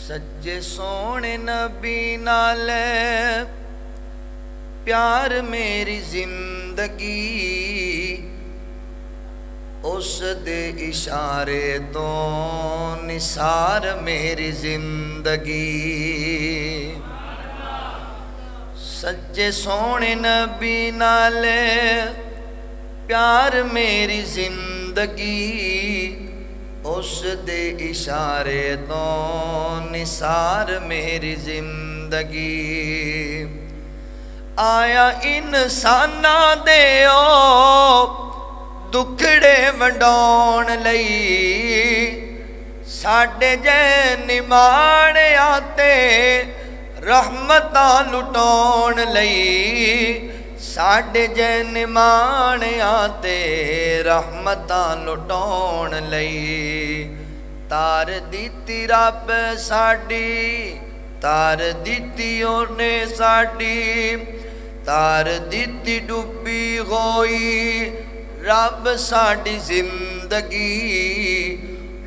سچے سونے نبی نال پیار میری زندگی اس دے اشارے تو نثار میری زندگی سچے سونے نبی نال پیار میری زندگی اس دے اشارے تو نثار میری زندگی آیا انسانہ دے دکھڑے ونڈون لئی ساڈے جے نمانے آتے رحمتاں لٹون لئی ساڈے جے نمانے آتے رحمتاں لٹون لئی تار دیتی رب ساڈی تار دیتی اونے ساڈی تار دیتی ڈبی ہوئی رب ساڈی زندگی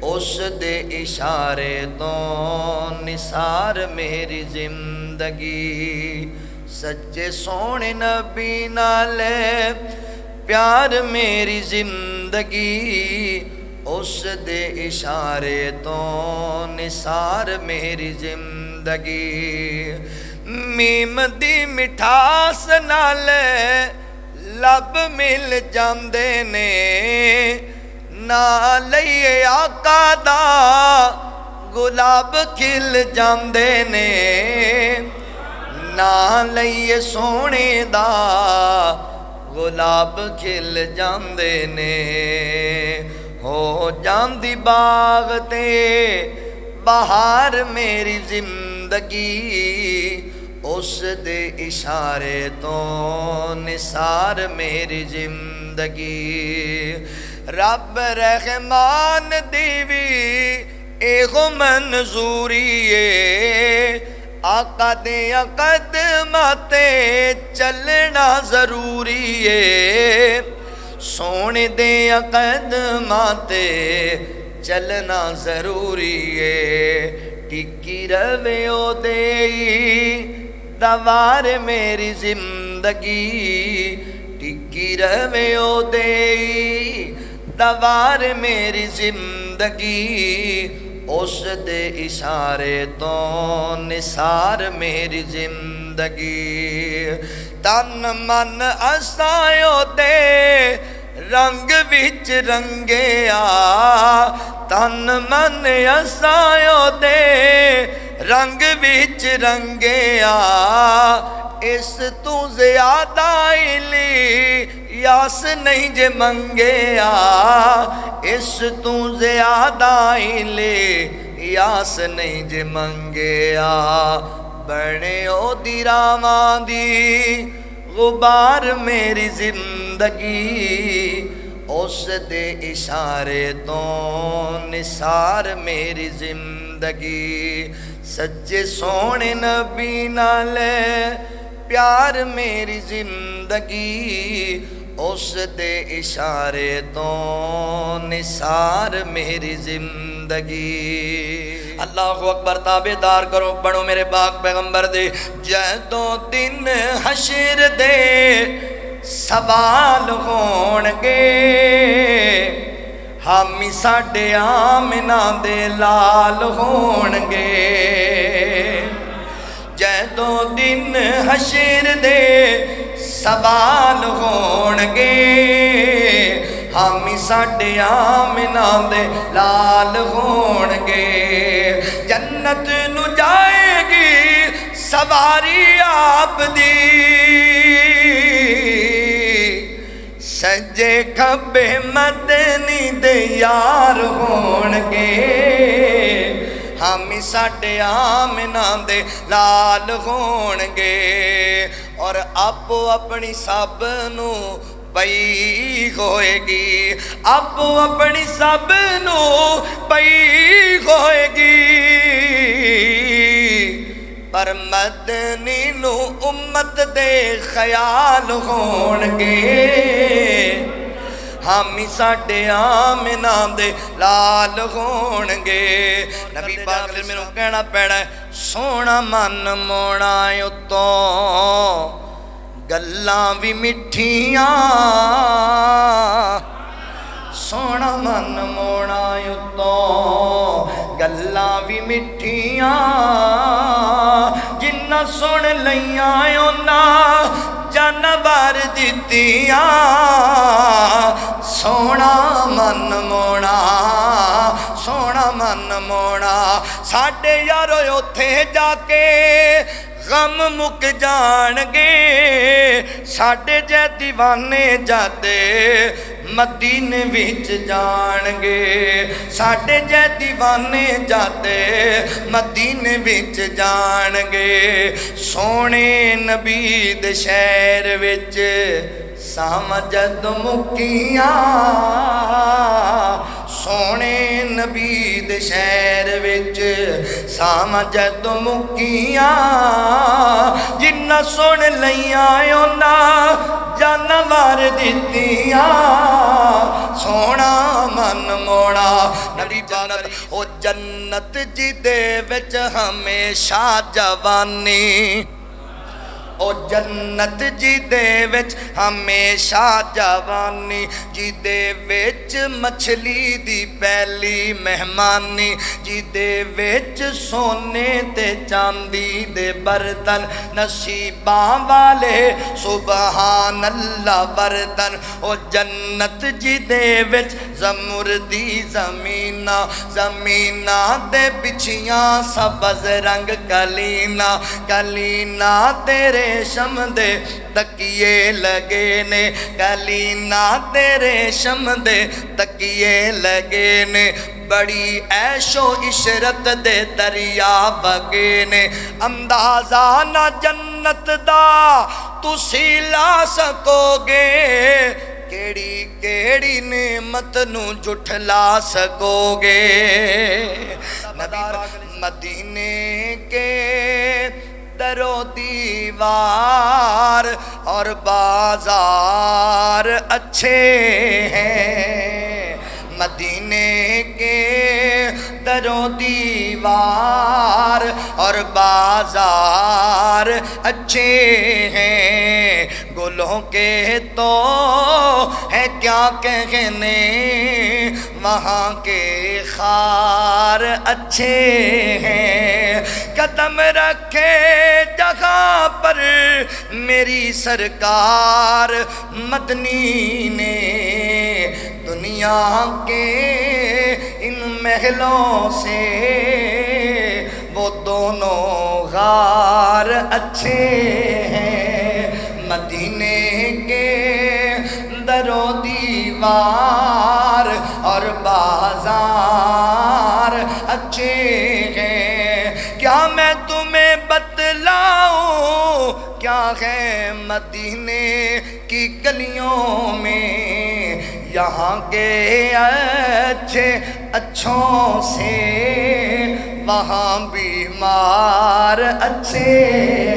اس دے اشارے تو نثار میری زندگی سچے سونے نبی نال پیار میری زندگی اس دے اشارے تو نثار میری زندگی میم دی مٹھاس نال لب مل جاندے نے نا لئیے آقا دا گلاب کھل جاندے نے نا لئیے سونے دا گلاب کھل جاندے نے ہو جاندی باغ تے بہار میری زندگی اس دے اشارے تو نثار میری زندگی رب رحمان دیوی ایغو منظوری آقا دیا قدماتے چلنا ضروری ہے سونے دیا قدماتے چلنا ضروری ہے ٹکی روے او دے دوار میری زندگی ٹکی روے او دے دوار میری زندگی اس دے اشارے تو نثار میری زندگی تن من اسایو دے رنگ وچ رنگیا تن من اسایو دے رنگ وچ رنگیا اس تو زیادہ علی یاس نہیں جے منگیا اس تو زیادہ علی یاس نہیں جے منگیا بڑے او دی رامان دی غبار میری زندگی اس دے اشارے تو نثار میری زندگی سچے سونے نبی نال پیار میری زندگی اس دے اشارے تو نثار میری زندگی اللہ اکبر تابعدار کرو بڑھو میرے پاک پیغمبر دے جدوں دن حشر دے سوال ہونگے ہمی ساڈے آمنہ دے لال ہونگے جدوں دن حشر دے سوال ہونگے ہمی ساڈے آمنہ دے لال ہونگے جنت نو جائے گی سواری آپ دی سجے کھبے مدنی دے یار ہونگے ہمی ساڈے آمنہ دے لال ہونگے اور آپ اپنی سب نو پئی ہوئے گی آپ اپنی سب نو پئی ہوئے گی پر مدنی نو امت دے خیال ہونگے ہمی ساڈے آمنہ دے لال ہونگے نبی پاک پھر میرے کہنا پیڑا ہے سونا من مونا اتوں گلاں بھی مٹھیاں سونا من مونا اتوں گلاں بھی مٹھیاں جنہ سن لیاں اونا جانور دتیاں سونا من مونا سونا من مونا ساڈے یارو اوتھے جا کے غم مک جان گے ساڈے جے دیوانے جاتے مدینے وچ جان گے ساڈے جے دیوانے جاتے مدینے وچ جان گے سونے نبی دے شہر وچ سمجھد مکیاں سونے نبی دے شہر وچ سمجھد مکیاں جنہ سن لیاں اونا جانور دتیاں سونا من مونا نبی جنت او جنت جی دے وچ ہمیشہ جوانی او جنت جی دے وچ ہمیشہ جوانی جی دے وچ مچھلی دی پہلی مہمانی جی دے وچ سونے تے چاندی دے برتن نصیباں والے سبحان اللہ برتن او جنت جی دے وچ زمردی زمینہ زمینہ دے بچھیاں سبز رنگ کلینا کلینا تیرے ریشم دے تکیے لگے نے کلینا تے ریشم دے تکیے لگے نے بڑی عیش و عشرت دے دریا بگے نے اندازہ نہ جنت دا تسی لا سکو گے کیڑی کیڑی نعمت نو جھٹلا سکو گے مدینے کے در و دیوار اور بازار اچھے ہیں مدینے کے در و دیوار اور بازار اچھے ہیں گلوں کے تو ہے کیا کہنے وہاں کے خار اچھے ہیں قدم رکھے جگہ پر میری سرکار مدنی نے دنیا کے ان محلوں سے وہ دونوں غار اچھے ہیں مدینے کے در و دیوار اور بازار اچھے ہیں کیا میں تمہیں بتلاؤں کیا ہے مدینے کی گلیوں میں یہاں کے اچھے اچھوں سے وہاں بیمار اچھے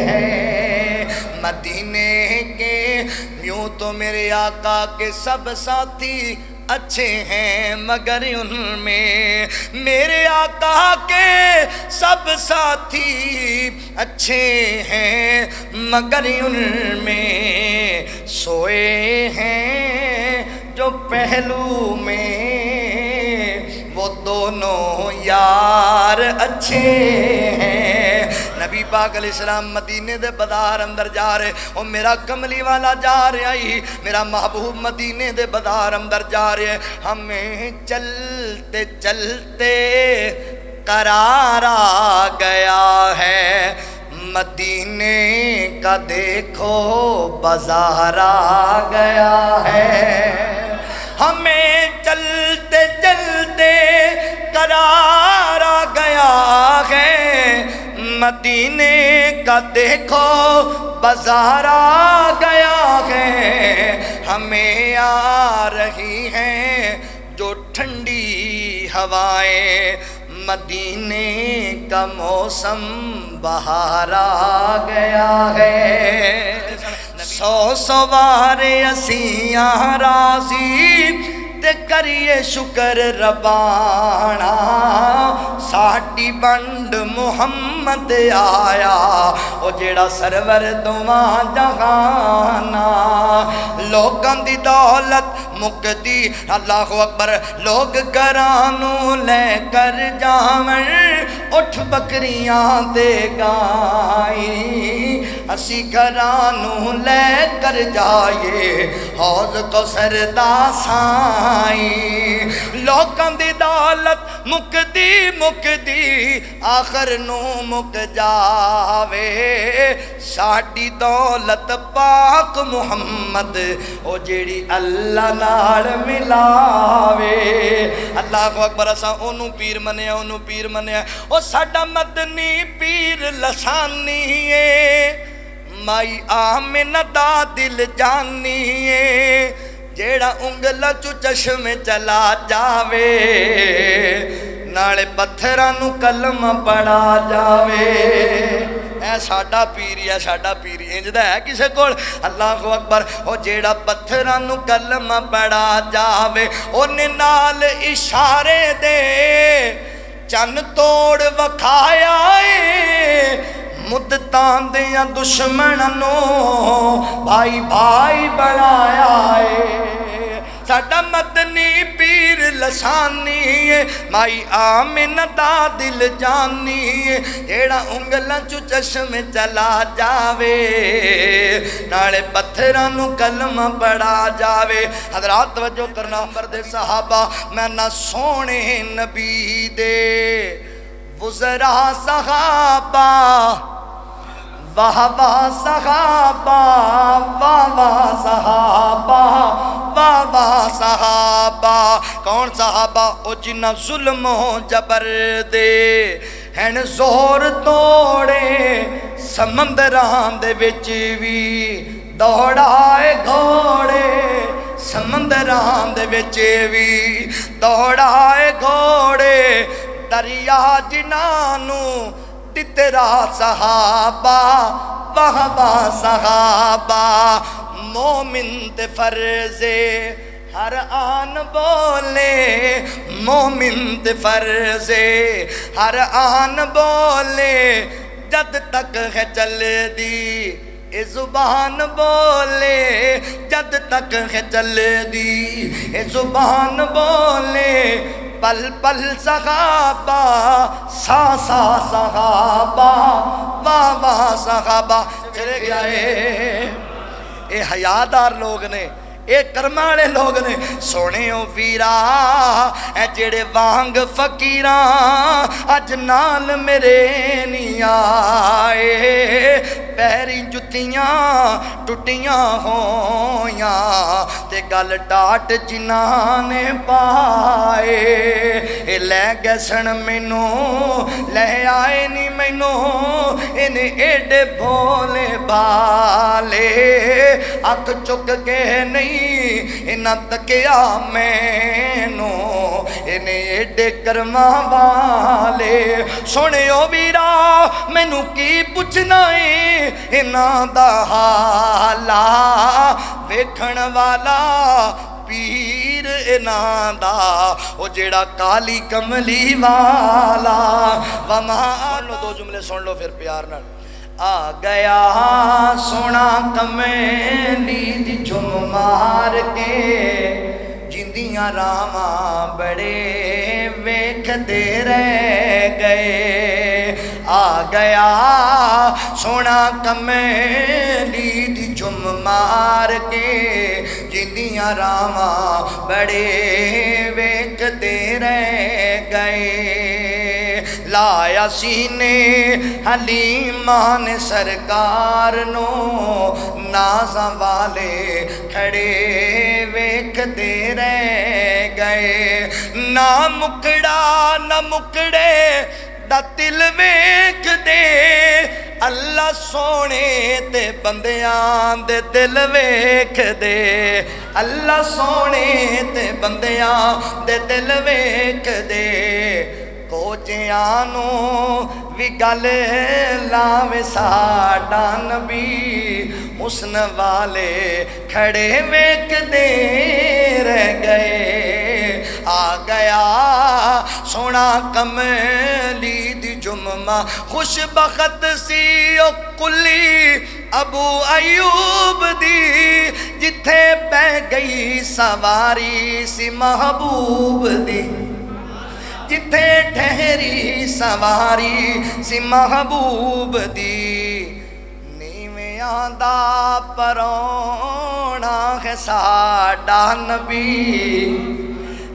ہیں مدینے کے یوں تو میرے آقا کے سب ساتھی اچھے ہیں مگر ان میں میرے آقا کے سب ساتھی اچھے ہیں مگر ان میں سوئے ہیں جو پہلو میں وہ دونوں یار اچھے ہیں نبی پاک علیہ السلام مدینے دے بازار اندر جا رہے او میرا کملی والا جا رہا ہی میرا محبوب مدینے دے بازار اندر جا رہے ہمیں چلتے چلتے قرار آ گیا ہے مدینے کا دیکھو بازار آ گیا ہے ہمیں چلتے چلتے قرار آ گیا ہے مدینے کا دیکھو بازار آ گیا ہے ہمیں آ رہی ہیں جو ٹھنڈی ہوائیں مدینے کا موسم بہار آ گیا ہے سو سوار اسیاں راضی تے کریے شکر ربانا ساڈی بنڈ محمد آیا او جیڑا سرور دوواں جہانا لوگاں دی دولت مکدی اللہ اکبر لوگ گرانوں لے کر جاون اٹھ بکریاں دے گائی اسی گرانوں لے کر جائے حوض کو سردا سائیں لوگاں دی دولت مکدی آخر نو مک جاوے ساڈی دولت پاک محمد او جیڑی اللہ نال ملاوے اللہ اکبر اساں اونوں پیر منیا او ساڈا مدنی پیر لسانی ہے مائی آمنہ دا دل جانی ہے جیڑا انگلا چو چشم چلا جاوے نالے پتھرانو کلمہ پڑھا جاوے اے ساڈا پیری انجدہ ہے کسے کول اللہ اکبر او جیڑا پتھرانو کلمہ پڑھا جاوے اونے نال اشارے دے چن توڑ وکھایا ہے مدتاں دیاں دشمنوں بھائی بنایا ہے ساڈا مدنی پیر لسانی ہے مائی آمنہ دا دل جانی ہے جیڑا انگلاں چو چشم چلا جاوے نالے پتھرانو کلمہ پڑھا جاوے حضرات توجہ کرنا مرد صحابہ میں نہ سونے نبی دے وزراء صحابہ واہ واہ صحابہ واہ واہ صحابہ واہ واہ صحابہ کون صحابہ او جنہ ظلم و جبر دے ہن زور توڑے سمندران دے وچ وی دوڑائے گھوڑے سمندران دے وچ وی دوڑائے گھوڑے دریا جنانو تیرا صحابہ واہ واہ صحابہ مومن تے فرضے ہر آن بولے مومن تے فرضے ہر آن بولے جد تک ہے چل دی اے زبان بولے جد تک ہے چل دی اے زبان بولے پل پل صحابہ سا سا صحابہ واہ واہ صحابہ چلے گیا اے حیادار لوگ نے اے کرمانے لوگ نے سونے او ویرا اے جڑے وانگ فقیران اج نال میرے نہیں آئے پیری جتیاں ٹوٹیاں ہویاں تے گل ڈاٹ جنہاں نے پائے اے لے گئے سن مینوں لے آئے نہیں مینوں انہیں ایڈے بھولے بالے اکھ چک کے نہیں انہاں تکیا مینوں انہیں ایڈے کرما والے سونے او ویرا مینوں کی پوچھنا ہے انہاں دا حالا ویکھن والا پیر انہاں دا او جیڑا کالی کملی والا وہاں دو جملے سن لو پھر پیار نال آ گیا سونا کملی دی جھم مار کے جندیاں راما بڑے ویکھ دے رہ گئے آ گیا سونا کملی دی جھم مار کے جندیاں راما بڑے ویکھ دے رہ گئے لایا سینے حلیمان سرکار نو نازاں والے کھڑے ویکھ دے رہ گئے نہ مکڑا نہ مکڑے دا دل ویکھ دے اللہ سونے تے بندیاں دے دل ویکھ دے اللہ سونے تے بندیاں دے دل ویکھ دے کوچیانوں وی گل لاوے ساڈا نبی حسن والے کھڑے ویک دے رہ گئے آ گیا سونا کملی دی جمعہ خوش بخت سی او کلی ابو ایوب دی جتھے بہ گئی سواری سی محبوب دی جتھے ٹھہری سواری سی محبوب دی نیویاں دا پرونا ہے ساڈا نبی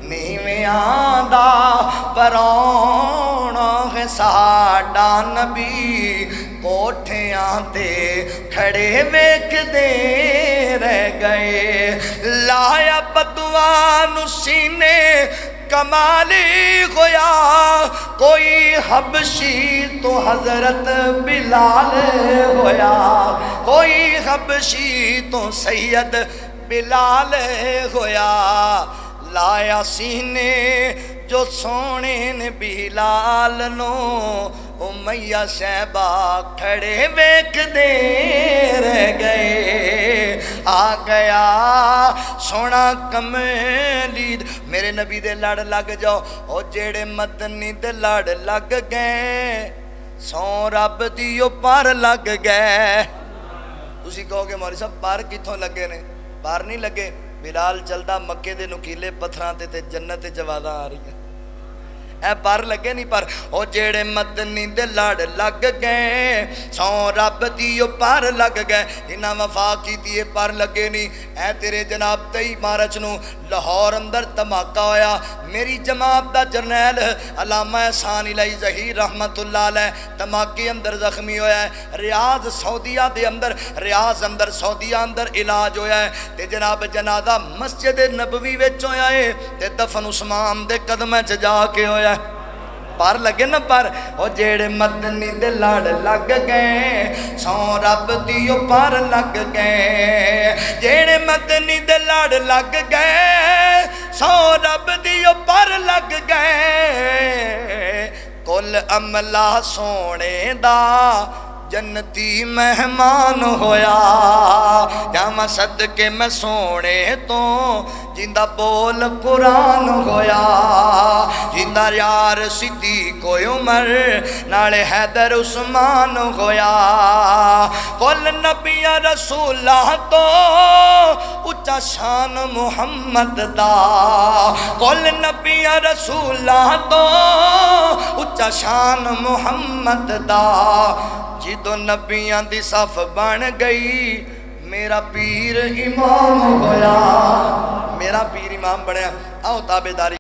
نیویاں دا پرونا ہے ساڈا نبی کوٹھیاں تے کھڑے ویک دے رہ گئے لایا بدوان سینے کمالی ہویا کوئی حبشی تو حضرت بلال ہویا کوئی حبشی تو سید بلال ہویا لایا سینے جو سونے نے بلال نو امیہ شہبہ کھڑے ویک دے رہ گئے آ گیا سونا کملی میرے نبی دے لڑ لگ جاؤ او جیڑے مدنی دے لڑ لگ گئے سو رب دیو پر لگ گئے تسی کہو گے مولوی صاحب پر کتھوں لگے نے پر نہیں لگے بلال چلدا مکے دے نکیلے پتھراں تے جنت جواداں آ رہی ہیں اے پر لگے نہیں پر او جیڑے مدنی دے لڑ لگ گئے سو رب دیو پر لگ گئے انہاں وفا کیتی پر لگے نہیں اے تیرے جناب 23 مارچ نو لاہور اندر دھماکہ ہویا میری جماعت دا جرنیل علامہ احسان الہی ظہیر رحمت اللہ علیہ دھماکے اندر زخمی ہویا ہے ریاض سعودیہ دے اندر ریاض اندر سعودیہ اندر علاج ہویا ہے تے جناب جنازہ مسجد نبوی وچ ہویا ہے تے دفن عثمان دے قدمے چ جا کے ہویا ہے پر لگے نا پر او جیڑے مدنی دے لڑ لگ گئے سو رب دیو پر لگ گئے جیڑے مدنی دے لڑ لگ گئے سو رب دیو پر لگ گئے کل عملہ سونے دا جنتی مہمان ہویا جاما صدقے میں سونے تو جندہ بول قرآن ہویا جندہ یار صدیق و عمر نالے حیدر عثمان ہویا کل نبی رسول اللہ تو اچھا شان محمد دا کل نبی رسول اللہ تو اچھا شان محمد دا جدو نبیاں دی صف بن گئی میرا پیر امام ہویا میرا پیر امام بنیا آؤ تابعداری